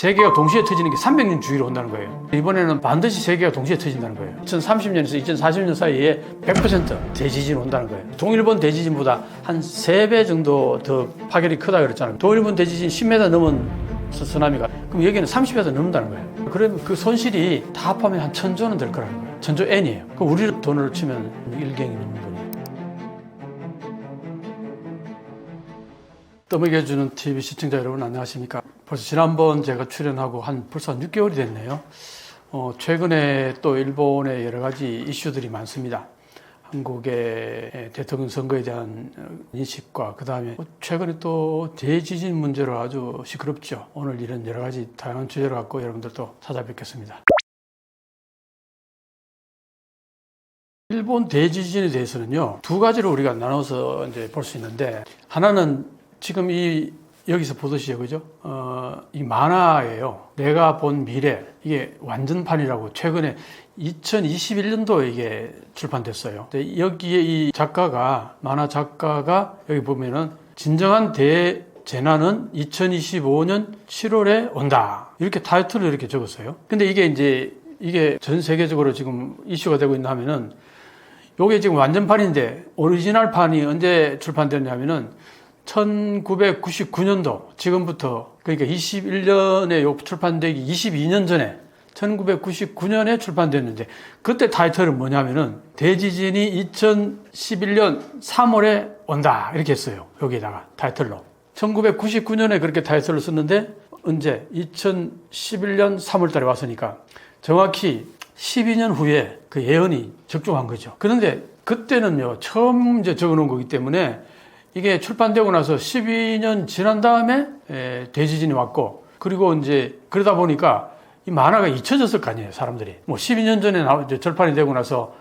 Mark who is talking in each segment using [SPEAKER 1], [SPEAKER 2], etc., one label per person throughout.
[SPEAKER 1] 세계가 동시에 터지는 게 300년 주기로 온다는 거예요. 이번에는 반드시 세계가 동시에 터진다는 거예요. 2030년에서 2040년 사이에 100% 대지진이 온다는 거예요. 동일본 대지진보다 한 3배 정도 더 파열이 크다 그랬잖아요. 동일본 대지진 10m 넘은 쓰나미가, 그럼 여기는 30m 넘는다는 거예요. 그러면 그 손실이 다 합하면 한 1000조는 될 거라는 거예요. 1000조 N이에요. 그럼 우리 돈으로 치면 1경이 넘는 거예요. 떠먹여주는 TV 시청자 여러분 안녕하십니까. 벌써 지난번 제가 출연하고 벌써 한 6개월이 됐네요. 최근에 또 일본의 여러 가지 이슈들이 많습니다. 한국의 대통령 선거에 대한 인식과 그 다음에 최근에 또 대지진 문제로 아주 시끄럽죠. 오늘 이런 여러 가지 다양한 주제를 갖고 여러분들도 찾아뵙겠습니다. 일본 대지진에 대해서는요, 두 가지로 우리가 나눠서 이제 볼 수 있는데, 하나는 지금 여기서 보듯이요, 그죠? 이 만화예요. 내가 본 미래. 이게 완전판이라고 최근에 2021년도에 이게 출판됐어요. 근데 여기에 이 만화 작가가 여기 보면은 진정한 대재난은 2025년 7월에 온다. 이렇게 타이틀을 이렇게 적었어요. 근데 이게 전 세계적으로 지금 이슈가 되고 있나 하면은, 요게 지금 완전판인데, 오리지널판이 언제 출판됐냐면은, 1999년도, 지금부터, 그러니까 21년에 출판되기 22년 전에, 1999년에 출판됐는데, 그때 타이틀은 뭐냐면은, 대지진이 2011년 3월에 온다. 이렇게 했어요. 여기에다가, 타이틀로. 1999년에 그렇게 타이틀을 썼는데, 언제? 2011년 3월 달에 왔으니까, 정확히 12년 후에 그 예언이 적중한 거죠. 그런데 그때는요, 처음 이제 적어 놓은 거기 때문에, 이게 출판되고 나서 12년 지난 다음에 대지진이 왔고, 그리고 이제 그러다 보니까 이 만화가 잊혀졌을 거 아니에요, 사람들이. 뭐 12년 전에 이제 절판이 되고 나서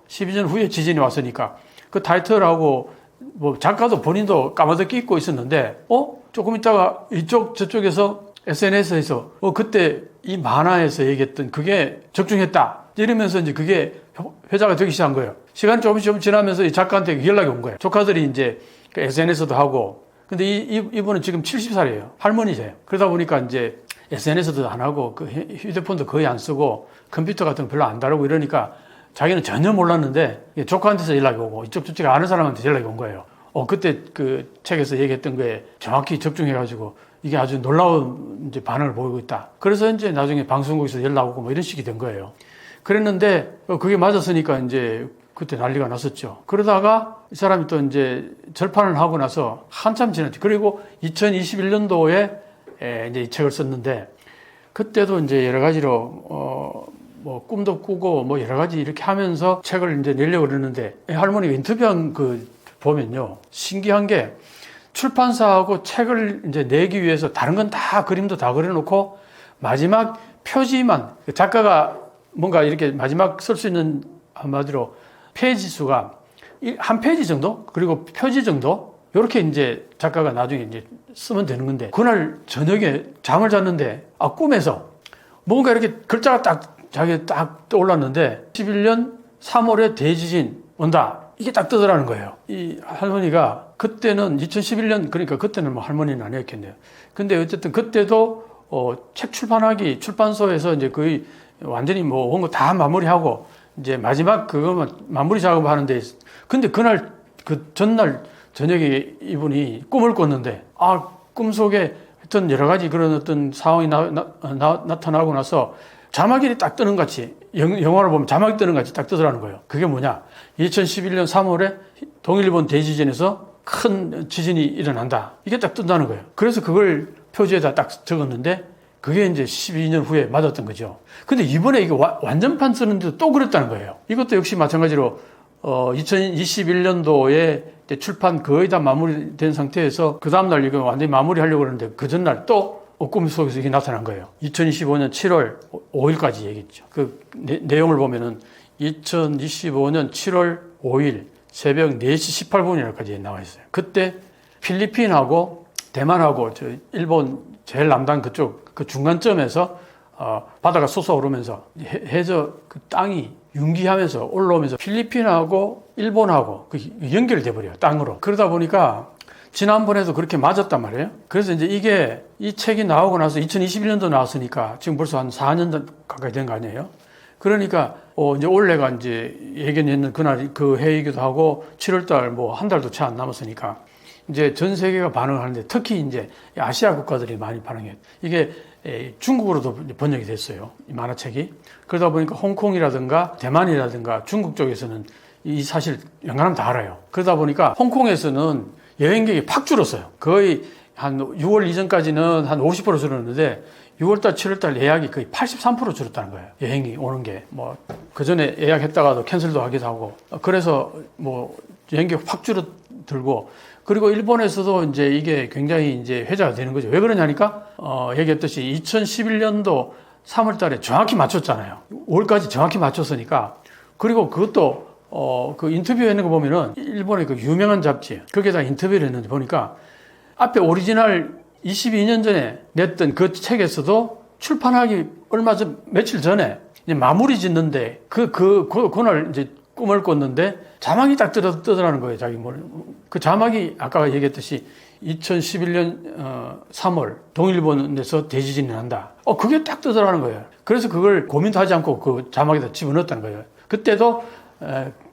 [SPEAKER 1] 12년 후에 지진이 왔으니까 그 타이틀하고 뭐 작가도 본인도 까마득히 잊고 있었는데, 조금 있다가 저쪽에서 SNS에서 그때 이 만화에서 얘기했던 그게 적중했다 이러면서 이제 그게 회자가 되기 시작한 거예요. 시간이 조금씩 지나면서 이 작가한테 연락이 온 거예요. 조카들이 이제 SNS도 하고, 근데 이분은 지금 70살이에요. 할머니세요. 그러다 보니까 이제 SNS도 안 하고, 그 휴대폰도 거의 안 쓰고, 컴퓨터 같은 거 별로 안 다루고 이러니까 자기는 전혀 몰랐는데, 조카한테서 연락이 오고, 저쪽에 아는 사람한테 연락이 온 거예요. 그때 그 책에서 얘기했던 거에 정확히 적중해가지고, 이게 아주 놀라운 이제 반응을 보이고 있다. 그래서 이제 나중에 방송국에서 연락 오고 뭐 이런 식이 된 거예요. 그랬는데, 그게 맞았으니까 이제 그때 난리가 났었죠. 그러다가 이 사람이 또 이제 절판을 하고 나서 한참 지났죠. 그리고 2021년도에 이제 이 책을 썼는데, 그때도 이제 여러 가지로, 뭐 꿈도 꾸고 뭐 여러 가지 이렇게 하면서 책을 이제 내려고 그러는데, 할머니가 인터뷰한 보면요, 신기한 게 출판사하고 책을 이제 내기 위해서 다른 건 다 그림도 다 그려놓고 마지막 표지만, 작가가 뭔가 이렇게 마지막 쓸 수 있는 한마디로 페이지 수가 한 페이지 정도, 그리고 표지 정도, 이렇게 이제 작가가 나중에 이제 쓰면 되는 건데, 그날 저녁에 잠을 잤는데, 꿈에서 뭔가 이렇게 글자가 자기가 딱 떠올랐는데, 11년 3월에 대지진 온다. 이게 딱 뜨더라는 거예요. 이 할머니가 그때는 2011년, 그러니까 그때는 뭐 할머니는 아니었겠네요. 근데 어쨌든 그때도 책 출판소에서 이제 거의 완전히 뭐 온 거 다 마무리하고 이제 마지막 그거만 마무리 작업하는데, 근데 그날 그 전날 저녁에 이분이 꿈을 꿨는데, 꿈속에 하여튼 여러 가지 그런 어떤 상황이 나타나고 나서 자막이 딱 뜨는 같이, 영화를 보면 자막이 뜨는 같이 딱 뜨더라는 거예요. 그게 뭐냐? 2011년 3월에 동일본 대지진에서 큰 지진이 일어난다. 이게 딱 뜬다는 거예요. 그래서 그걸 표지에다 딱 적었는데, 그게 이제 12년 후에 맞았던 거죠. 근데 이번에 이거 완전판 쓰는데도 또 그랬다는 거예요. 이것도 역시 마찬가지로 2021년도에 출판 거의 다 마무리된 상태에서 그 다음날 이거 완전히 마무리하려고 그러는데, 그 전날 또 꿈속에서 이게 나타난 거예요. 2025년 7월 5일까지 얘기했죠. 그 내용을 보면은 2025년 7월 5일 새벽 4시 18분이라까지 나와 있어요. 그때 필리핀하고 대만하고 일본 제일 남단 그쪽 그 중간점에서 바다가 솟아오르면서 해저 그 땅이 융기하면서 올라오면서 필리핀하고 일본하고 연결돼 버려요, 땅으로. 그러다 보니까 지난번에도 그렇게 맞았단 말이에요. 그래서 이제 이게 이 책이 나오고 나서 2021년도 나왔으니까 지금 벌써 한 4년 가까이 된 거 아니에요. 그러니까 이제 올해가 이제 예견했는 그날 그 해이기도 하고 7월달 뭐 한 달도 채 안 남았으니까 이제 전 세계가 반응을 하는데 특히 이제 아시아 국가들이 많이 반응해요. 이게 중국어로도 번역이 됐어요. 이 만화책이. 그러다 보니까 홍콩이라든가 대만이라든가 중국 쪽에서는 이 사실 웬간하면 다 알아요. 그러다 보니까 홍콩에서는 여행객이 팍 줄었어요. 거의 한 6월 이전까지는 한 50% 줄었는데 6월달, 7월달 예약이 거의 83% 줄었다는 거예요. 여행이 오는 게. 뭐, 그 전에 예약했다가도 캔슬도 하기도 하고. 그래서 뭐, 여행객 팍 줄어들고. 그리고 일본에서도 이제 이게 굉장히 이제 회자가 되는 거죠. 왜 그러냐니까, 얘기했듯이 2011년도 3월 달에 정확히 맞췄잖아요. 5월까지 정확히 맞췄으니까. 그리고 그것도, 그 인터뷰 했는 거 보면은 일본의 그 유명한 잡지, 거기에다 인터뷰를 했는데 보니까 앞에 오리지널 22년 전에 냈던 그 책에서도 출판하기 얼마 전, 며칠 전에 이제 마무리 짓는데 그날 이제 꿈을 꿨는데 자막이 딱 뜨더라는 거예요. 자기 그 자막이 아까 얘기했듯이 2011년 3월 동일본에서 대지진이 난다. 그게 딱 뜨더라는 거예요. 그래서 그걸 고민도 하지 않고 그 자막에다 집어넣었다는 거예요. 그때도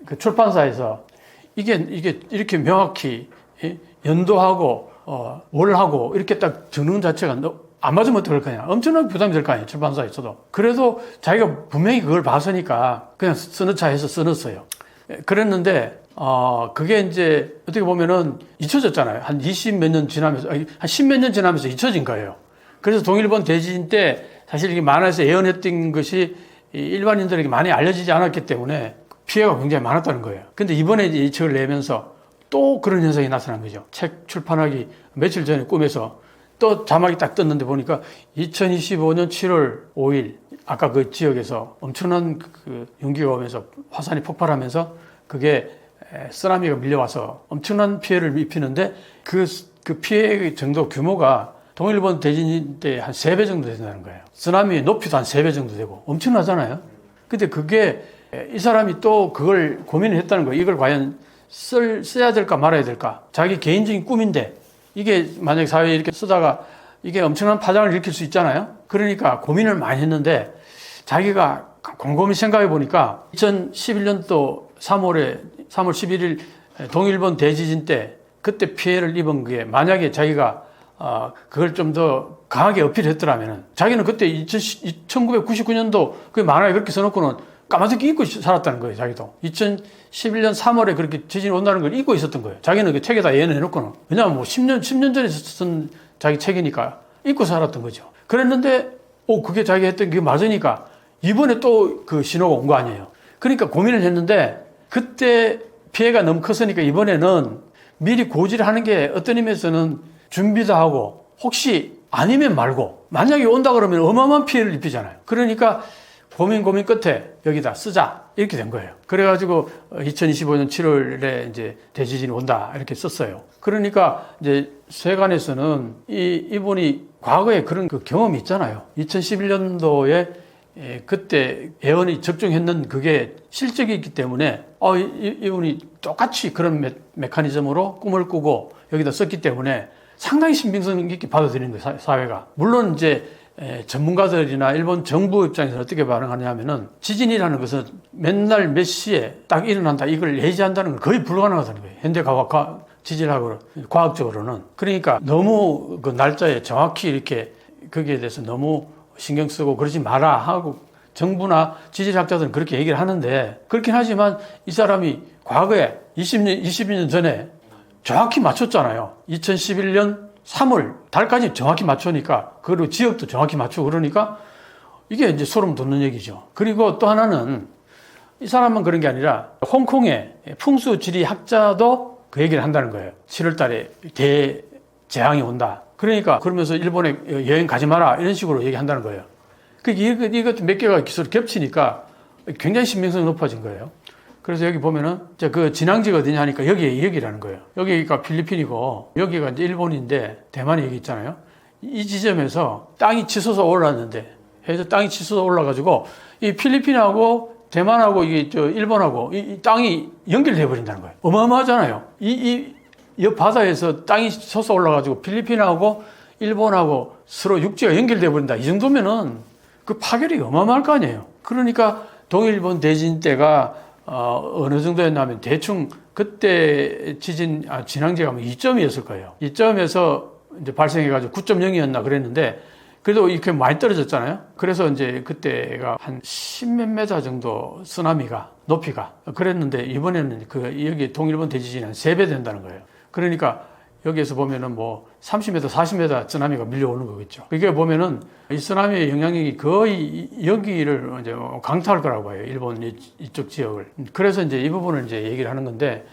[SPEAKER 1] 그 출판사에서 이게 이렇게 명확히 연도하고 뭘 하고 이렇게 딱 적는 자체가 안 맞으면 어떡할 거냐. 엄청나게 부담이 될 거 아니에요. 출판사에서도. 그래도 자기가 분명히 그걸 봤으니까 그냥 써넣자 해서 써넣었어요. 그랬는데 그게 이제 어떻게 보면은 잊혀졌잖아요. 한 20 몇 년 지나면서, 한 10 몇 년 지나면서 잊혀진 거예요. 그래서 동일본 대지진 때 사실 이게 만화에서 예언했던 것이 일반인들에게 많이 알려지지 않았기 때문에 피해가 굉장히 많았다는 거예요. 근데 이번에 이제 이 책을 내면서 또 그런 현상이 나타난 거죠. 책 출판하기 며칠 전에 꿈에서 또 자막이 딱 떴는데 보니까 2025년 7월 5일 아까 그 지역에서 엄청난 그 연기가 오면서 화산이 폭발하면서 그게 쓰나미가 밀려와서 엄청난 피해를 입히는데 그 피해 정도 규모가 동일본 대진 때 한 3배 정도 된다는 거예요. 쓰나미의 높이도 한 3배 정도 되고 엄청나잖아요. 근데 그게 이 사람이 또 그걸 고민을 했다는 거예요. 이걸 과연 써야 될까 말아야 될까. 자기 개인적인 꿈인데 이게 만약에 사회에 이렇게 쓰다가 이게 엄청난 파장을 일으킬 수 있잖아요. 그러니까 고민을 많이 했는데 자기가 곰곰이 생각해 보니까 2011년도 3월 11일 동일본 대지진 때 그때 피해를 입은 게 만약에 자기가 그걸 좀 더 강하게 어필했더라면 자기는 그때 1999년도 그 만화에 그렇게 써놓고는 까마득히 잊고 살았다는 거예요. 자기도 2011년 3월에 그렇게 지진이 온다는 걸 잊고 있었던 거예요. 자기는 그 책에다 예언해놓고는. 왜냐하면 뭐 10년 전에 쓴 자기 책이니까 잊고 살았던 거죠. 그랬는데 그게 자기가 했던 게 맞으니까 이번에 또 그 신호가 온 거 아니에요. 그러니까 고민을 했는데 그때 피해가 너무 컸으니까 이번에는 미리 고지를 하는 게 어떤 의미에서는 준비도 하고 혹시 아니면 말고 만약에 온다 그러면 어마어마한 피해를 입히잖아요. 그러니까 고민 끝에 여기다 쓰자 이렇게 된 거예요. 그래가지고 2025년 7월에 이제 대지진이 온다 이렇게 썼어요. 그러니까 이제 세간에서는 이분이 과거에 그런 그 경험이 있잖아요. 2011년도에 그때 예언이 적중했는 그게 실적이 있기 때문에 이분이 똑같이 그런 메커니즘으로 꿈을 꾸고 여기다 썼기 때문에 상당히 신빙성 있게 받아들이는 거예요. 사회가. 물론 이제 전문가들이나 일본 정부 입장에서는 어떻게 반응하냐면은 지진이라는 것은 맨날 몇 시에 딱 일어난다 이걸 예지한다는 건 거의 불가능하다는 거예요. 현대 지질학으로 과학적으로는. 그러니까 너무 그 날짜에 정확히 이렇게 거기에 대해서 너무 신경 쓰고 그러지 마라 하고 정부나 지질학자들은 그렇게 얘기를 하는데 그렇긴 하지만 이 사람이 과거에 22년 전에 정확히 맞췄잖아요. 2011년 3월 달까지 정확히 맞추니까 그리고 지역도 정확히 맞추고 그러니까 이게 이제 소름 돋는 얘기죠. 그리고 또 하나는 이 사람만 그런 게 아니라 홍콩의 풍수지리 학자도 그 얘기를 한다는 거예요. 7월 달에 대재앙이 온다. 그러니까 그러면서 일본에 여행 가지 마라 이런 식으로 얘기한다는 거예요. 이것도 몇 개가 기술이 겹치니까 굉장히 신빙성이 높아진 거예요. 그래서 여기 보면은 그 진앙지가 어디냐 하니까 여기라는 거예요. 여기가 필리핀이고 여기가 이제 일본인데 대만이 여기 있잖아요. 이 지점에서 땅이 치솟아 올랐는데 해서 땅이 치솟아 올라가지고 이 필리핀하고 대만하고 이게 일본하고 이 땅이 연결돼 버린다는 거예요. 어마어마하잖아요. 이 옆 바다에서 땅이 솟아 올라가지고 필리핀하고 일본하고 서로 육지가 연결돼 버린다. 이 정도면은 그 파괴력이 어마어마할 거 아니에요. 그러니까 동일본 대지진 때가 어느 정도였냐면 대충 그때 지진 진앙지가 2점이었을 거예요. 2점에서 이제 발생해가지고 9.0이었나 그랬는데 그래도 이렇게 많이 떨어졌잖아요. 그래서 이제 그때가 한 10몇 메타 정도 쓰나미가 높이가 그랬는데 이번에는 여기 동일본 대지진이 한 3배 된다는 거예요. 그러니까 여기에서 보면은 뭐 30m, 40m 쓰나미가 밀려오는 거겠죠. 그게 보면은 이 쓰나미의 영향력이 거의 여기를 이제 강타할 거라고 봐요. 일본 이쪽 지역을. 그래서 이제 이 부분을 이제 얘기를 하는 건데,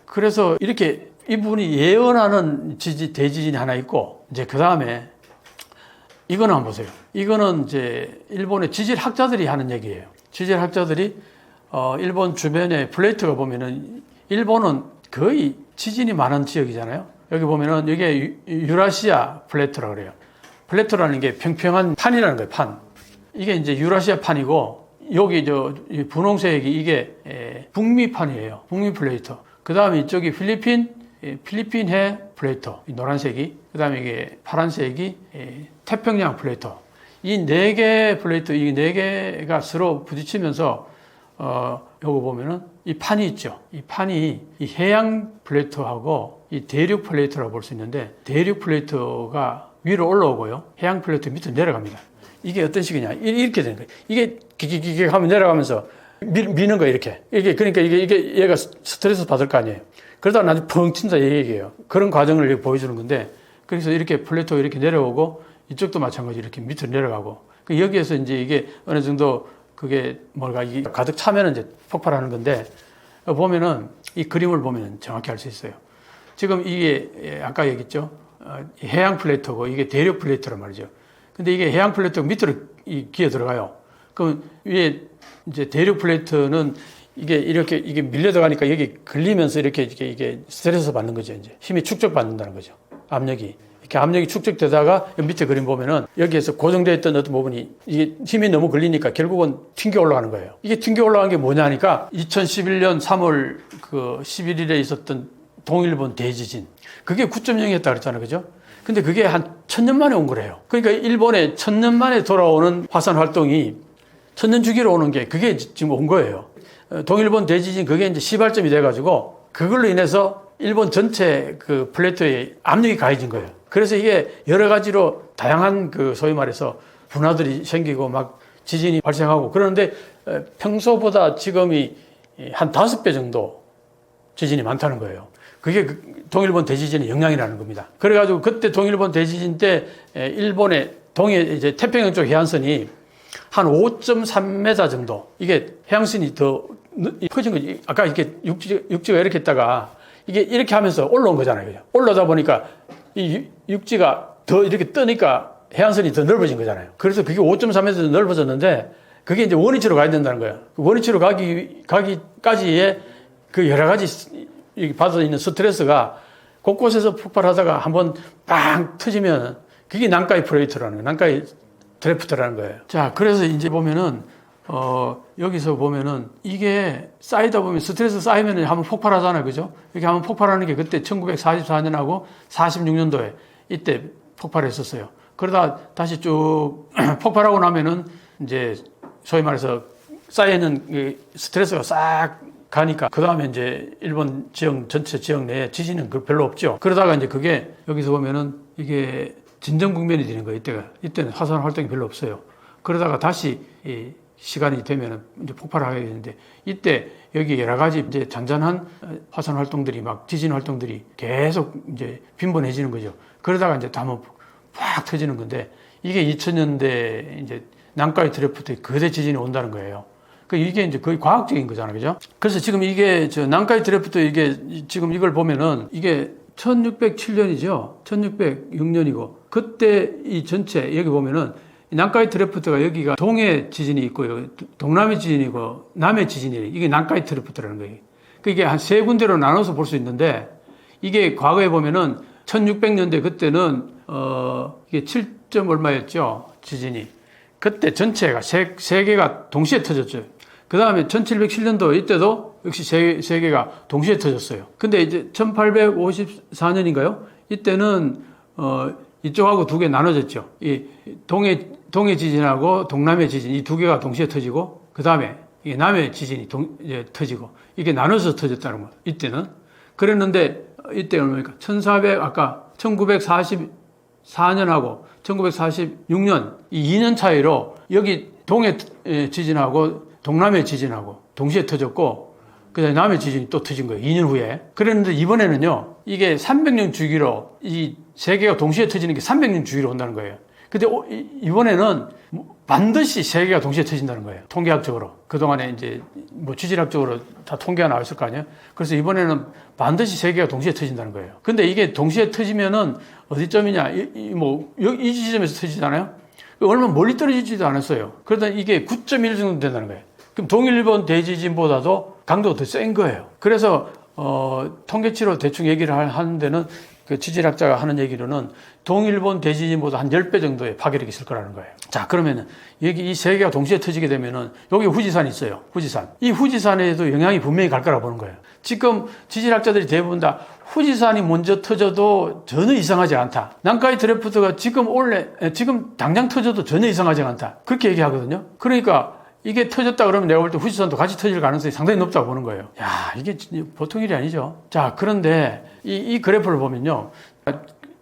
[SPEAKER 1] 그래서 이렇게 이분이 예언하는 대지진이 하나 있고, 이제 그 다음에 이거는 한번 보세요. 이거는 이제 일본의 지질학자들이 하는 얘기예요. 지질학자들이 일본 주변에 플레이트가 보면은 일본은 거의 지진이 많은 지역이잖아요. 여기 보면은 이게 유라시아 플레이트라고 그래요. 플레이트라는 게 평평한 판이라는 거예요. 판. 이게 이제 유라시아 판이고 여기 분홍색이 이게 북미판이에요. 북미 플레이트. 그 다음에 이쪽이 필리핀해 플레이트. 노란색이. 그 다음에 이게 파란색이 태평양 플레이트. 이 네 개 플레이트, 이 네 개가 서로 부딪히면서 요거 보면은 이 판이 있죠. 이 판이 이 해양 플레이트하고 이 대륙 플레이트라고 볼 수 있는데, 대륙 플레이트가 위로 올라오고요. 해양 플레이트 밑으로 내려갑니다. 이게 어떤 식이냐. 이렇게 되는 거예요. 이게 기기기기 하면 내려가면서 미는 거예요. 이렇게. 그러니까 이게 얘가 스트레스 받을 거 아니에요. 그러다가 나중에 펑 친다 이 얘기예요. 그런 과정을 보여주는 건데, 그래서 이렇게 플레이트가 이렇게 내려오고 이쪽도 마찬가지로 이렇게 밑으로 내려가고, 여기에서 이제 이게 어느 정도 그게 이게 가득 차면은 이제 폭발하는 건데, 보면은 이 그림을 보면 정확히 알 수 있어요. 지금 이게 아까 얘기했죠. 해양 플레이트고 이게 대륙 플레이트란 말이죠. 근데 이게 해양 플레이트가 밑으로 기어 들어가요. 그럼 위에 이제 대륙 플레이트는 이게 밀려 들어가니까 여기 걸리면서 이게 스트레스 받는 거죠. 이제 힘이 축적받는다는 거죠. 압력이. 이렇게 압력이 축적되다가 밑에 그림 보면은 여기에서 고정되어 있던 어떤 부분이 이게 힘이 너무 걸리니까 결국은 튕겨 올라가는 거예요. 이게 튕겨 올라간 게 뭐냐니까 2011년 3월 11일에 있었던 동일본 대지진. 그게 9.0이었다 그랬잖아요. 그죠? 근데 그게 한 1000년 만에 온 거래요. 그러니까 일본에 1000년 만에 돌아오는 화산 활동이 1000년 주기로 오는 게 그게 지금 온 거예요. 동일본 대지진 그게 이제 시발점이 돼가지고 그걸로 인해서 일본 전체 그 플레이트에 압력이 가해진 거예요. 그래서 이게 여러 가지로 다양한 소위 말해서 분화들이 생기고 막 지진이 발생하고 그러는데 평소보다 지금이 한 5배 정도 지진이 많다는 거예요. 그게 동일본 대지진의 영향이라는 겁니다. 그래가지고 그때 동일본 대지진 때 일본의 동해 이제 태평양 쪽 해안선이 한 5.3m 정도 이게 해양선이 더 커진 거지. 아까 이렇게 육지가 이렇게 있다가 이게 이렇게 하면서 올라온 거잖아요. 그죠? 올라오다 보니까 이 육지가 더 이렇게 뜨니까 해안선이 더 넓어진 거잖아요. 그래서 그게 5.3m 넓어졌는데 그게 이제 원위치로 가야 된다는 거예요. 원위치로 가기까지의 그 여러 가지 받아 있는 스트레스가 곳곳에서 폭발하다가 한번 빵 터지면 그게 난카이 플레이트라는 거예요. 난카이 드래프트라는 거예요. 자, 그래서 이제 보면은 여기서 보면은 이게 쌓이다 보면 스트레스 쌓이면 한번 폭발하잖아요. 그죠? 이렇게 한번 폭발하는 게 그때 1944년하고 46년도에 이때 폭발했었어요. 그러다 다시 쭉 폭발하고 나면은 이제 소위 말해서 쌓여있는 스트레스가 싹 가니까 그 다음에 이제 일본 지역 전체 지역 내에 지진은 별로 없죠. 그러다가 이제 그게 여기서 보면은 이게 진정 국면이 되는 거예요. 이때는 화산 활동이 별로 없어요. 그러다가 다시 시간이 되면 이제 폭발하게 되는데 이때 여기 여러 가지 이제 잔잔한 화산 활동들이 막 지진 활동들이 계속 이제 빈번해지는 거죠. 그러다가 이제 한번 팍 터지는 건데 이게 2000년대 이제 난카이 드래프트 거대 지진이 온다는 거예요. 이게 이제 거의 과학적인 거잖아요. 그죠? 그래서 지금 이게 난카이 드래프트 이게 지금 이걸 보면은 이게 1607년이죠. 1606년이고 그때 이 전체 여기 보면은 난카이 드래프트가 여기가 동해 지진이 있고요. 동남해 지진이고 남해 지진이에요. 이게 난카이 드래프트라는 거예요. 이게 한 세 군데로 나눠서 볼 수 있는데 이게 과거에 보면은 1600년대 그때는 이게 7점 얼마였죠. 지진이. 그때 전체가 세 개가 동시에 터졌죠. 그 다음에 1707년도 이때도 역시 세 개가 동시에 터졌어요. 근데 이제 1854년인가요? 이때는 이쪽하고 두 개 나눠졌죠. 이 동해 지진하고 동남해 지진 이 두 개가 동시에 터지고 그 다음에 이게 남해 지진이 이제 터지고 이게 나눠서 터졌다는 거예요. 이때는 그랬는데 이때 얼마입니까? 아까 1944년하고 1946년 이 2년 차이로 여기 동해 지진하고 동남해 지진하고 동시에 터졌고 그다음에 남해 지진이 또 터진 거예요. 2년 후에. 그랬는데 이번에는요. 이게 300년 주기로 이 세 개가 동시에 터지는 게 300년 주기로 온다는 거예요. 근데 이번에는 반드시 세 개가 동시에 터진다는 거예요. 통계학적으로. 그동안에 이제 지질학적으로 다 통계가 나와 있을 거 아니에요. 그래서 이번에는 반드시 세 개가 동시에 터진다는 거예요. 근데 이게 동시에 터지면은 어디쯤이냐? 이 지점에서 터지잖아요. 얼마 멀리 떨어지지도 않았어요. 그러다 이게 9.1 정도 된다는 거예요. 그럼 동일본 대지진보다도 강도가 더 센 거예요. 그래서 통계치로 대충 얘기를 하는 데는 그 지질학자가 하는 얘기로는 동일본 대지진보다 한 10배 정도의 파괴력이 있을 거라는 거예요. 자, 그러면은 여기 이 세 개가 동시에 터지게 되면은 여기 후지산이 있어요. 후지산. 이 후지산에도 영향이 분명히 갈 거라고 보는 거예요. 지금 지질학자들이 대부분 다 후지산이 먼저 터져도 전혀 이상하지 않다. 난카이 드래프트가 지금 당장 터져도 전혀 이상하지 않다. 그렇게 얘기하거든요. 그러니까 이게 터졌다 그러면 내가 볼 때 후지산도 같이 터질 가능성이 상당히 높다고 보는 거예요. 야, 이게 보통 일이 아니죠. 자, 그런데 이 그래프를 보면요.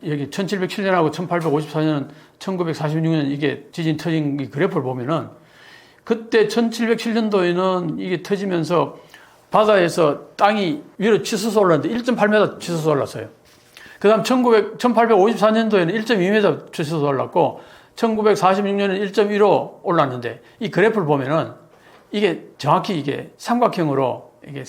[SPEAKER 1] 여기 1707년하고 1854년, 1946년 이게 지진 터진 이 그래프를 보면은 그때 1707년도에는 이게 터지면서 바다에서 땅이 위로 치솟아 올랐는데 1.8m 치솟아 올랐어요. 그 다음 1854년도에는 1.2m 치솟아 올랐고 1946년에는 1.15 올랐는데 이 그래프를 보면은 이게 정확히 이게 삼각형으로 이게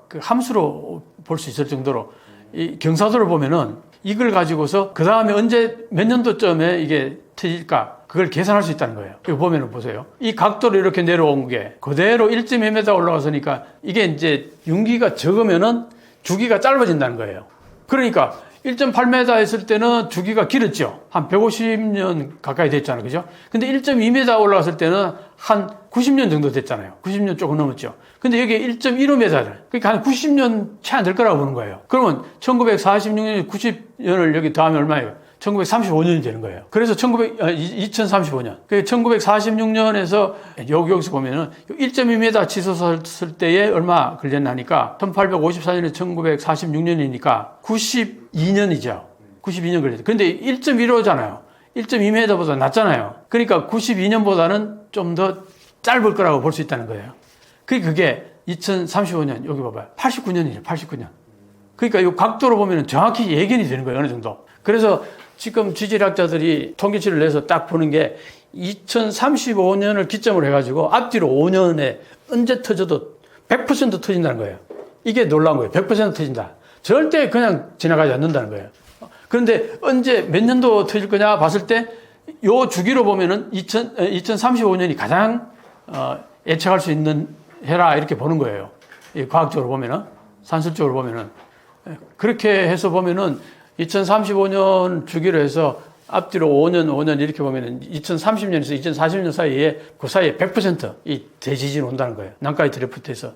[SPEAKER 1] 그 함수로 볼 수 있을 정도로 이 경사도를 보면은 이걸 가지고서 그 다음에 언제 몇 년도쯤에 이게 터질까 그걸 계산할 수 있다는 거예요. 이거 보면은 보세요. 이 각도로 이렇게 내려온 게 그대로 1.2m 올라갔으니까 이게 이제 윤기가 적으면은 주기가 짧아진다는 거예요. 그러니까 1.8m 했을 때는 주기가 길었죠. 한 150년 가까이 됐잖아요. 그죠? 근데 1.2m 올라갔을 때는 한 90년 정도 됐잖아요. 90년 조금 넘었죠. 근데 여기 1.15m. 그러니까 한 90년 채 안 될 거라고 보는 거예요. 그러면 1946년, 90년을 여기 더하면 얼마예요? 1935년이 되는 거예요. 그래서 2035년. 1946년에서 여기서 보면은 1.2m 치솟았을 때에 얼마 걸렸나 하니까 1854년에 1946년이니까 92년이죠. 92년 걸렸죠. 근데 1.15잖아요. 1.2m보다 낮잖아요. 그러니까 92년보다는 좀 더 짧을 거라고 볼 수 있다는 거예요. 그게 2035년, 여기 봐봐요. 89년이에요, 89년. 그러니까 이 각도로 보면 정확히 예견이 되는 거예요, 어느 정도. 그래서 지금 지질학자들이 통계치를 내서 딱 보는 게 2035년을 기점으로 해가지고 앞뒤로 5년에 언제 터져도 100% 터진다는 거예요. 이게 놀라운 거예요. 100% 터진다. 절대 그냥 지나가지 않는다는 거예요. 그런데 언제 몇 년도 터질 거냐 봤을 때 요 주기로 보면은 2035년이 가장 예측할 수 있는 해라 이렇게 보는 거예요. 과학적으로 보면은 산술적으로 보면은 그렇게 해서 보면은 2035년 주기로 해서 앞뒤로 5년 이렇게 보면은 2030년에서 2040년 사이에 그 사이에 100%이 대지진이 온다는 거예요. 난카이 드래프트에서.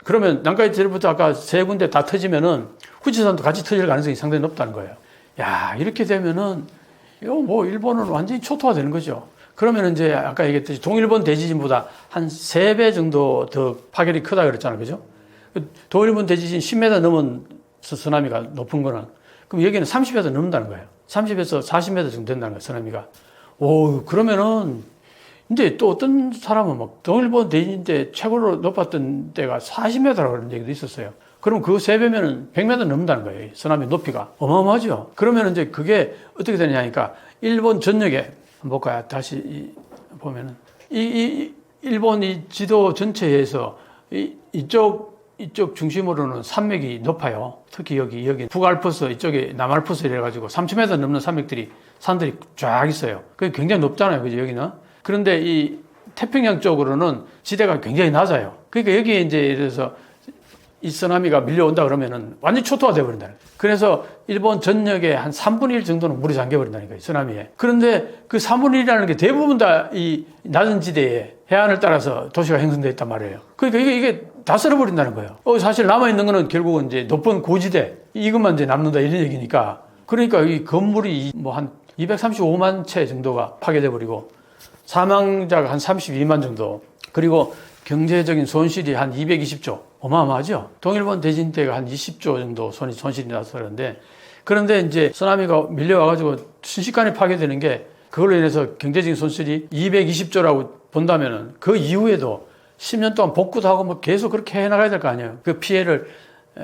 [SPEAKER 1] 그러면 난카이 드래프트 아까 세 군데 다 터지면은 후지산도 같이 터질 가능성이 상당히 높다는 거예요. 야, 이렇게 되면은 이거 일본은 완전히 초토화 되는 거죠. 그러면 이제 아까 얘기했듯이 동일본 대지진보다 한 3배 정도 더 파괴력이 크다 그랬잖아요. 그죠? 동일본 대지진 10m 넘은 쓰나미가 높은 거는 그럼 여기는 30m 넘는다는 거예요. 30에서 40m 정도 된다는 거예요. 쓰나미가. 그러면은 이제 또 어떤 사람은 막 동일본 대지진 때 최고로 높았던 때가 40m라고 그런 얘기도 있었어요. 그럼 그 3배면은 100m 넘는다는 거예요. 쓰나미 높이가. 어마어마하죠. 그러면 이제 그게 어떻게 되느냐 하니까 일본 전역에 한번 볼까요? 다시 보면은 일본 이 지도 전체에서 이쪽 중심으로는 산맥이 높아요. 특히 여기 북알프스 이쪽에 남알프스 이래가지고 3,000m 넘는 산들이 쫙 있어요. 그게 굉장히 높잖아요. 그죠? 여기는. 그런데 이 태평양 쪽으로는 지대가 굉장히 낮아요. 그러니까 여기에 이제 예를 들어서 이 쓰나미가 밀려온다 그러면은 완전히 초토화 돼버린다는 거예요. 그래서 일본 전역에 한 3분의 1 정도는 물이 잠겨버린다는 거예요. 쓰나미에. 그런데 그 3분의 1이라는 게 대부분 다 이 낮은 지대에 해안을 따라서 도시가 형성되어 있단 말이에요. 그러니까 이게 다 쓸어버린다는 거예요. 사실 남아있는 거는 결국은 이제 높은 고지대, 이것만 이제 남는다 이런 얘기니까. 그러니까 이 건물이 뭐 한 235만 채 정도가 파괴돼 버리고 사망자가 한 32만 정도, 그리고 경제적인 손실이 한 220조, 어마어마하죠. 동일본 대진 때가 한 20조 정도 손실이 나서 그런데, 그런데 이제 쓰나미가 밀려와가지고 순식간에 파괴되는 게, 그걸로 인해서 경제적인 손실이 220조라고 본다면은 그 이후에도 10년 동안 복구도 하고 뭐 계속 그렇게 해나가야 될 거 아니에요. 그 피해를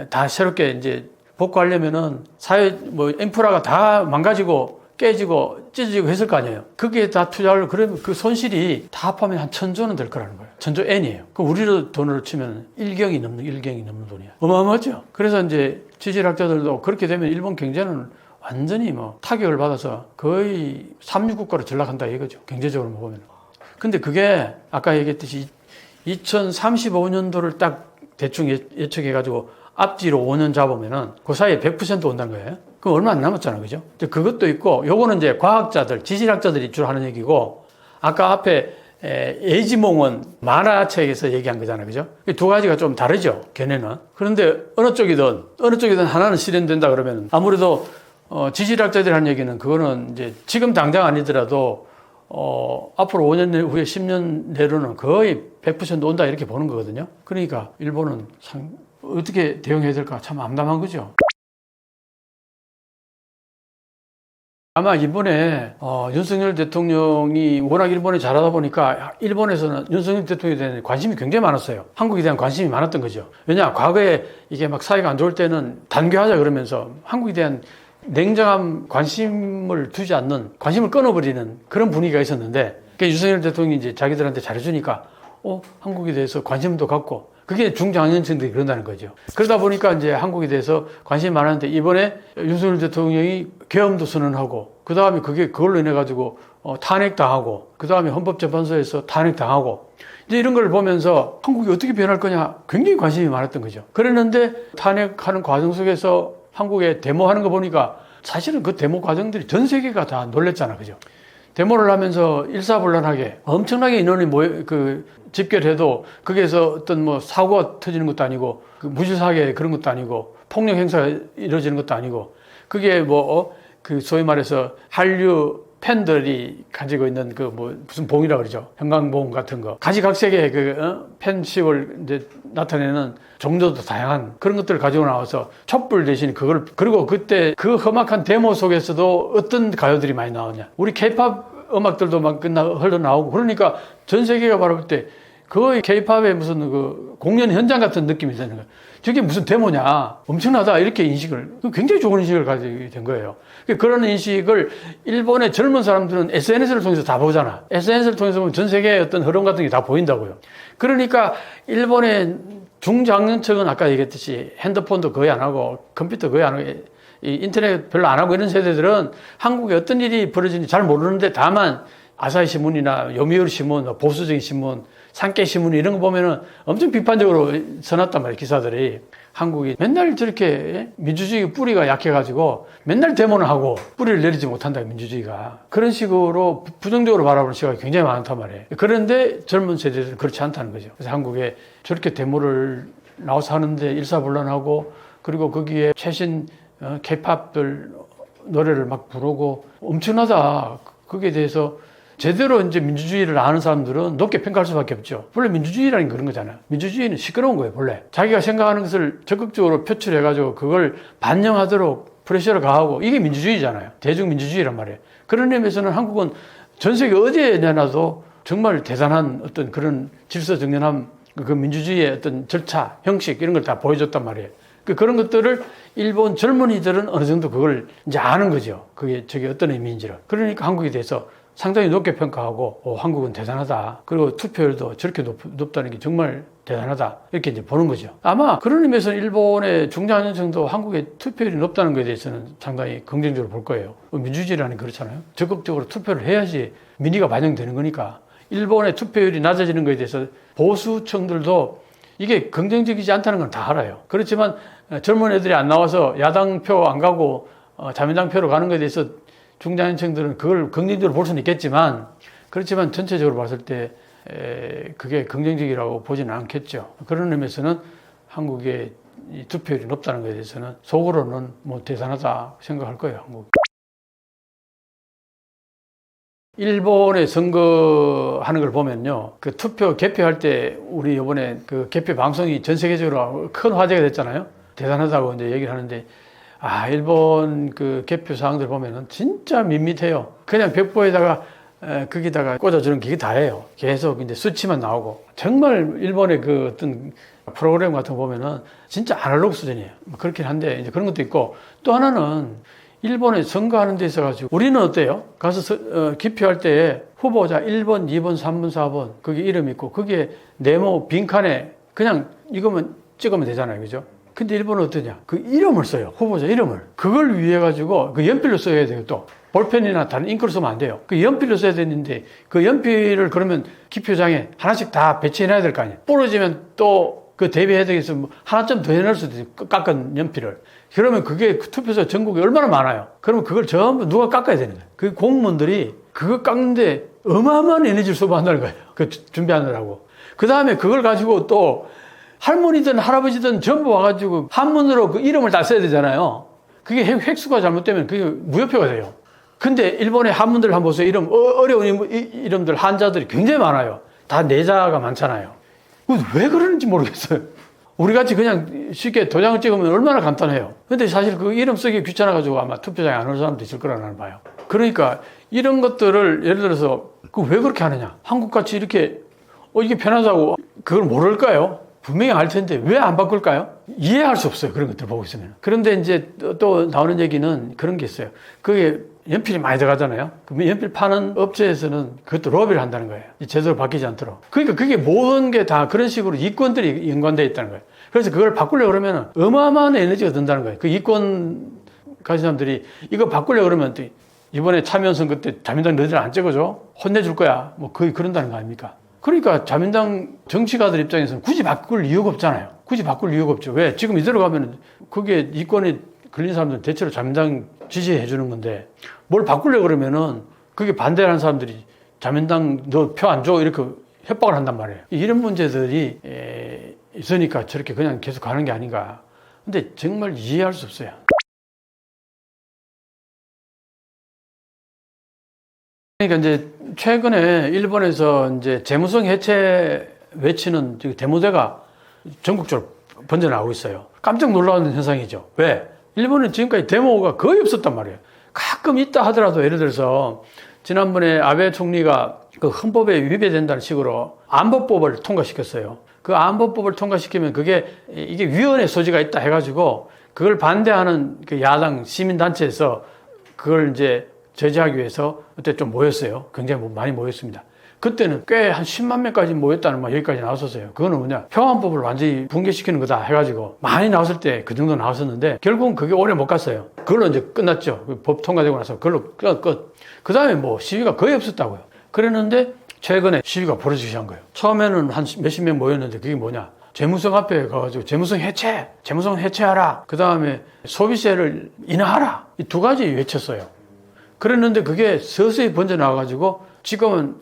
[SPEAKER 1] 다 새롭게 이제 복구하려면은 사회 뭐 인프라가 다 망가지고 깨지고 찢어지고 했을 거 아니에요. 그게 다 투자를, 그러면 그 손실이 다 합하면 한 1000조는 될 거라는 거예요. 1000조 N이에요. 그럼 우리로 돈으로 치면 1경이 넘는 돈이야. 어마어마하죠? 그래서 이제 지질학자들도 그렇게 되면 일본 경제는 완전히 뭐 타격을 받아서 거의 삼류국가로 전락한다 이거죠. 경제적으로 보면. 근데 그게 아까 얘기했듯이 2035년도를 딱 대충 예측해가지고 앞뒤로 5년 잡으면은 그 사이에 100% 온다는 거예요. 그럼 얼마 안 남았잖아. 그죠? 그것도 있고, 요거는 이제 과학자들, 지질학자들이 주로 하는 얘기고, 아까 앞에 에이지몽은 만화책에서 얘기한 거잖아요. 그죠? 두 가지가 좀 다르죠. 걔네는. 그런데 어느 쪽이든 하나는 실현된다 그러면 아무래도 지질학자들이 하는 얘기는 그거는 이제 지금 당장 아니더라도 앞으로 5년 후에 10년 내로는 거의 100% 온다 이렇게 보는 거거든요. 그러니까 일본은 어떻게 대응해야 될까 참 암담한 거죠. 아마 이번에 윤석열 대통령이 워낙 일본에 잘하다 보니까 일본에서는 윤석열 대통령에 대한 관심이 굉장히 많았어요. 한국에 대한 관심이 많았던 거죠. 왜냐, 과거에 이게 막 사이가 안 좋을 때는 단교하자 그러면서 한국에 대한 냉정한 관심을 두지 않는, 관심을 끊어버리는 그런 분위기가 있었는데, 윤석열 대통령이 이제 자기들한테 잘해주니까 한국에 대해서 관심도 갖고, 그게 중장년층들이 그런다는 거죠. 그러다 보니까 이제 한국에 대해서 관심이 많았는데, 이번에 윤석열 대통령이 계엄도 선언하고, 그 다음에 그걸로 인해가지고 탄핵당하고, 그 다음에 헌법재판소에서 탄핵당하고, 이제 이런 걸 보면서 한국이 어떻게 변할 거냐 굉장히 관심이 많았던 거죠. 그랬는데 탄핵하는 과정 속에서 한국에 데모하는 거 보니까 사실은 그 데모 과정들이 전 세계가 다 놀랬잖아. 그죠? 데모를 하면서 일사불란하게 엄청나게 인원이 집결해도 거기에서 어떤 뭐 사고가 터지는 것도 아니고, 무질서하게 그런 것도 아니고, 폭력 행사가 이루어지는 것도 아니고, 그게 소위 말해서 한류 팬들이 가지고 있는 무슨 봉이라 그러죠. 형광봉 같은 거. 가지각색의 팬심을 이제 나타내는 종류도 다양한 그런 것들을 가지고 나와서 촛불 대신 그리고 그때 그 험악한 데모 속에서도 어떤 가요들이 많이 나오냐. 우리 케이팝 음악들도 막 흘러나오고, 그러니까 전 세계가 바라볼 때 거의 케이팝의 무슨 공연 현장 같은 느낌이 드는 거예요. 저게 무슨 데모냐. 엄청나다. 이렇게 굉장히 좋은 인식을 가지게 된 거예요. 그런 인식을 일본의 젊은 사람들은 SNS를 통해서 다 보잖아. SNS를 통해서 보면 전 세계의 어떤 흐름 같은 게 다 보인다고요. 그러니까 일본의 중장년층은 아까 얘기했듯이 핸드폰도 거의 안 하고, 컴퓨터 거의 안 하고, 인터넷 별로 안 하고 이런 세대들은 한국에 어떤 일이 벌어지는지 잘 모르는데, 다만 아사히 신문이나 요미우리 신문, 보수적인 신문, 산케 신문 이런 거 보면은 엄청 비판적으로 써놨단 말이에요. 기사들이. 한국이 맨날 저렇게 민주주의 뿌리가 약해가지고 맨날 데모는 하고 뿌리를 내리지 못한다, 민주주의가. 그런 식으로 부정적으로 바라보는 시각이 굉장히 많단 말이에요. 그런데 젊은 세대들은 그렇지 않다는 거죠. 그래서 한국에 저렇게 데모를 나와서 하는데 일사불란하고, 그리고 거기에 최신 케이팝들 노래를 막 부르고 엄청나다. 거기에 대해서 제대로 이제 민주주의를 아는 사람들은 높게 평가할 수밖에 없죠. 원래 민주주의라는 게 그런 거잖아요. 민주주의는 시끄러운 거예요, 본래. 자기가 생각하는 것을 적극적으로 표출해가지고 그걸 반영하도록 프레셔를 가하고, 이게 민주주의잖아요. 대중민주주의란 말이에요. 그런 의미에서는 한국은 전 세계 어디에 내놔도 정말 대단한 어떤 그런 질서정연함, 그 민주주의의 어떤 절차, 형식 이런 걸 다 보여줬단 말이에요. 그런 것들을 일본 젊은이들은 어느 정도 그걸 이제 아는 거죠. 저게 어떤 의미인지를. 그러니까 한국에 대해서 상당히 높게 평가하고, 한국은 대단하다. 그리고 투표율도 저렇게 높다는 게 정말 대단하다. 이렇게 이제 보는 거죠. 아마 그런 의미에서 일본의 중장년층도 한국의 투표율이 높다는 것에 대해서는 상당히 긍정적으로 볼 거예요. 민주주의라는 게 그렇잖아요. 적극적으로 투표를 해야지 민의가 반영되는 거니까. 일본의 투표율이 낮아지는 것에 대해서 보수층들도 이게 긍정적이지 않다는 건 다 알아요. 그렇지만 젊은 애들이 안 나와서 야당표 안 가고 자민당표로 가는 것에 대해서 중장년층들은 그걸 긍정적으로 볼 수는 있겠지만, 그렇지만 전체적으로 봤을 때 그게 긍정적이라고 보지는 않겠죠. 그런 의미에서는 한국의 이 투표율이 높다는 것에 대해서는 속으로는 뭐 대단하다 생각할 거예요. 한국. 일본의 선거하는 걸 보면요, 그 투표 개표할 때 우리 이번에 그 개표 방송이 전 세계적으로 큰 화제가 됐잖아요. 대단하다고 이제 얘기를 하는데, 일본 그 개표 사항들 보면은 진짜 밋밋해요. 그냥 벽보에다가 거기다가 꽂아주는 게 다예요. 계속 이제 수치만 나오고. 정말 일본의 그 어떤 프로그램 같은 거 보면은 진짜 아날로그 수준이에요. 그렇긴 한데 이제 그런 것도 있고, 또 하나는 일본에 선거하는 데 있어가지고 우리는 어때요? 가서 기표할 때 후보자 1번, 2번, 3번, 4번 거기 이름 있고 거기에 네모 빈칸에 그냥 이거만 찍으면 되잖아요. 그죠? 근데 일본은 어떠냐? 그 이름을 써요. 후보자 이름을. 그걸 위해 가지고 그 연필로 써야 돼요. 또 볼펜이나 다른 잉크로 쓰면 안 돼요. 그 연필로 써야 되는데 그 연필을 그러면 기표장에 하나씩 다 배치해놔야 될 거 아니에요. 부러지면 또 그 대비해야 되겠어. 뭐 하나쯤 더 해놓을 수도 있고, 깎은 연필을. 그러면 그게 투표소 전국에 얼마나 많아요. 그러면 그걸 전부 누가 깎아야 되는 거예요. 그 공무원들이 그거 깎는데 어마어마한 에너지를 소모한다는 거예요. 그 준비하느라고. 그 다음에 그걸 가지고 또 할머니든 할아버지든 전부 와가지고 한문으로 그 이름을 다 써야 되잖아요. 그게 획수가 잘못되면 그게 무효표가 돼요. 근데 일본의 한문들 한번 보세요. 어려운 이름들, 한자들이 굉장히 많아요. 다 내자가 많잖아요. 왜 그러는지 모르겠어요. 우리 같이 그냥 쉽게 도장을 찍으면 얼마나 간단해요. 근데 사실 그 이름 쓰기 귀찮아가지고 아마 투표장에 안 올 사람도 있을 거라 나는 봐요. 그러니까 이런 것들을 예를 들어서 왜 그렇게 하느냐. 한국같이 이렇게 이게 편하다고 그걸 모를까요? 분명히 알 텐데 왜 안 바꿀까요? 이해할 수 없어요. 그런 것들 보고 있으면. 그런데 이제 또 나오는 얘기는 그런 게 있어요. 그게 연필이 많이 들어가잖아요. 그럼 연필 파는 업체에서는 그것도 로비를 한다는 거예요. 제대로 바뀌지 않도록. 그러니까 그게 모든 게 다 그런 식으로 이권들이 연관되어 있다는 거예요. 그래서 그걸 바꾸려고 그러면 어마어마한 에너지가 든다는 거예요. 그 이권 가진 사람들이 이거 바꾸려고 그러면 이번에 참여연 선거 때 자민당 너희들 안 찍어줘? 혼내줄 거야. 뭐 거의 그런다는 거 아닙니까? 그러니까 자민당 정치가들 입장에서는 굳이 바꿀 이유가 없잖아요. 굳이 바꿀 이유가 없죠. 왜? 지금 이대로 가면 그게 이권에 걸린 사람들은 대체로 자민당 지지해 주는 건데 뭘 바꾸려고 그러면은 그게 반대하는 사람들이 자민당 너 표 안 줘 이렇게 협박을 한단 말이에요. 이런 문제들이 있으니까 저렇게 그냥 계속 가는 게 아닌가. 근데 정말 이해할 수 없어요. 그러니까 이제 최근에 일본에서 이제 재무성 해체 외치는 데모대가 전국적으로 번져나오고 있어요. 깜짝 놀라는 현상이죠. 왜? 일본은 지금까지 데모가 거의 없었단 말이에요. 가끔 있다 하더라도 예를 들어서 지난번에 아베 총리가 그 헌법에 위배된다는 식으로 안보법을 통과시켰어요. 그 안보법을 통과시키면 이게 위헌의 소지가 있다 해가지고 그걸 반대하는 그 야당 시민단체에서 그걸 이제 제재하기 위해서 그때 좀 모였어요. 굉장히 많이 모였습니다. 그때는 꽤 한 10만 명까지 모였다는 말 여기까지 나왔었어요. 그거는 뭐냐, 평안법을 완전히 붕괴시키는 거다 해가지고 많이 나왔을 때 그 정도 나왔었는데 결국은 그게 오래 못 갔어요. 그걸로 이제 끝났죠. 법 통과되고 나서 그걸로 끝. 그 다음에 뭐 시위가 거의 없었다고요. 그랬는데 최근에 시위가 벌어지기 시작한 거예요. 처음에는 한 몇십 명 모였는데 그게 뭐냐, 재무성 앞에 가가지고 재무성 해체하라. 그 다음에 소비세를 인하하라. 이 두 가지 외쳤어요. 그랬는데 그게 서서히 번져나와가지고 지금은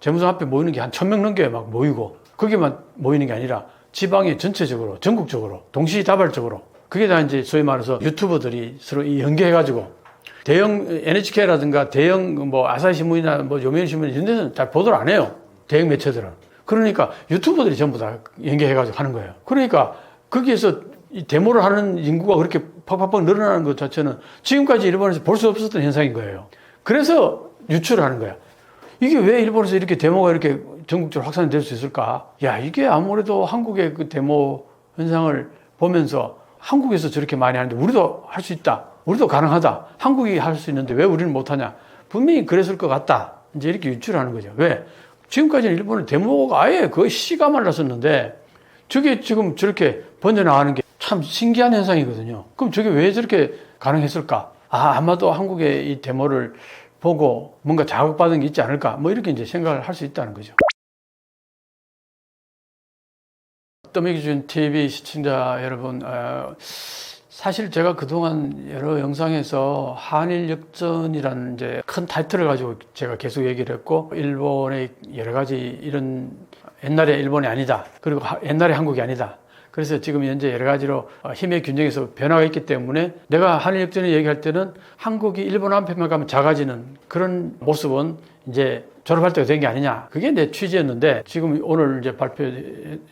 [SPEAKER 1] 재무성 앞에 모이는 게 한 1000명 넘게 막 모이고, 거기만 모이는 게 아니라 지방에 전체적으로, 전국적으로, 동시다발적으로. 그게 다 이제 소위 말해서 유튜버들이 서로 연계해가지고 대형 NHK라든가 대형 뭐 아사히신문이나 뭐 요미우리신문 이런 데는 잘 보도를 안 해요. 대형 매체들은. 그러니까 유튜버들이 전부 다 연계해가지고 하는 거예요. 그러니까 거기에서 이 데모를 하는 인구가 그렇게 팍팍팍 늘어나는 것 자체는 지금까지 일본에서 볼 수 없었던 현상인 거예요. 그래서 유출을 하는 거야. 이게 왜 일본에서 이렇게 데모가 이렇게 전국적으로 확산이 될 수 있을까? 야, 이게 아무래도 한국의 그 데모 현상을 보면서 한국에서 저렇게 많이 하는데 우리도 할 수 있다. 우리도 가능하다. 한국이 할 수 있는데 왜 우리는 못하냐? 분명히 그랬을 것 같다. 이제 이렇게 유출하는 거죠. 왜? 지금까지는 일본은 데모가 아예 거의 씨가 말랐었는데 저게 지금 저렇게 번져나가는 게 참 신기한 현상이거든요. 그럼 저게 왜 저렇게 가능했을까? 아마도 한국의 이 데모를 보고 뭔가 자극받은 게 있지 않을까? 뭐 이렇게 이제 생각을 할 수 있다는 거죠. 떠미기준 TV 시청자 여러분, 사실 제가 그동안 여러 영상에서 한일 역전이라는 이제 큰 타이틀을 가지고 제가 계속 얘기를 했고, 일본의 여러 가지 이런 옛날에 일본이 아니다. 그리고 옛날에 한국이 아니다. 그래서 지금 현재 여러 가지로 힘의 균형에서 변화가 있기 때문에 내가 한일 역전을 얘기할 때는 한국이 일본 한편만 가면 작아지는 그런 모습은 이제 졸업할 때가 된 게 아니냐. 그게 내 취지였는데 지금 오늘 이제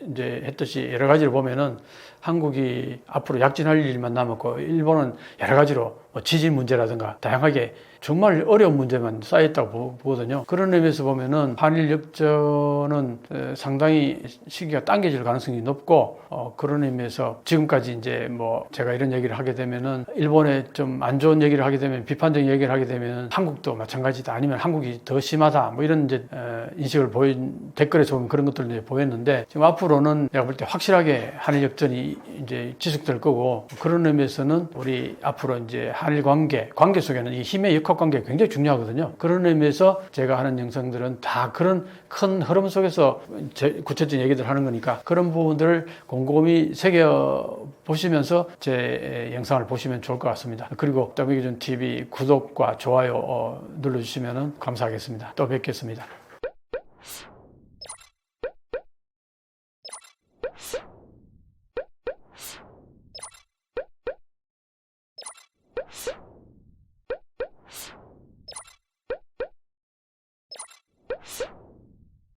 [SPEAKER 1] 이제 했듯이 여러 가지를 보면은 한국이 앞으로 약진할 일만 남았고 일본은 여러 가지로 지진 문제라든가 다양하게 정말 어려운 문제만 쌓였다고 보거든요. 그런 의미에서 보면은 한일 역전은 상당히 시기가 당겨질 가능성이 높고 그런 의미에서 지금까지 이제 뭐 제가 이런 얘기를 하게 되면은 일본에 좀 안 좋은 얘기를 하게 되면 비판적인 얘기를 하게 되면 한국도 마찬가지다 아니면 한국이 더 심하다 뭐 이런 이제 인식을 보인 댓글에서 보면 그런 것들을 이제 보였는데 지금 앞으로는 내가 볼 때 확실하게 한일 역전이 이제 지속될 거고 그런 의미에서는 우리 앞으로 이제 한일 관계 속에는 이 힘의 역학 관계가 굉장히 중요하거든요. 그런 의미에서 제가 하는 영상들은 다 그런 큰 흐름 속에서 구체적인 얘기들 하는 거니까 그런 부분들을 곰곰이 새겨 보시면서 제 영상을 보시면 좋을 것 같습니다. 그리고 더미기준 TV 구독과 좋아요 눌러주시면 감사하겠습니다. 또 뵙겠습니다.
[SPEAKER 2] you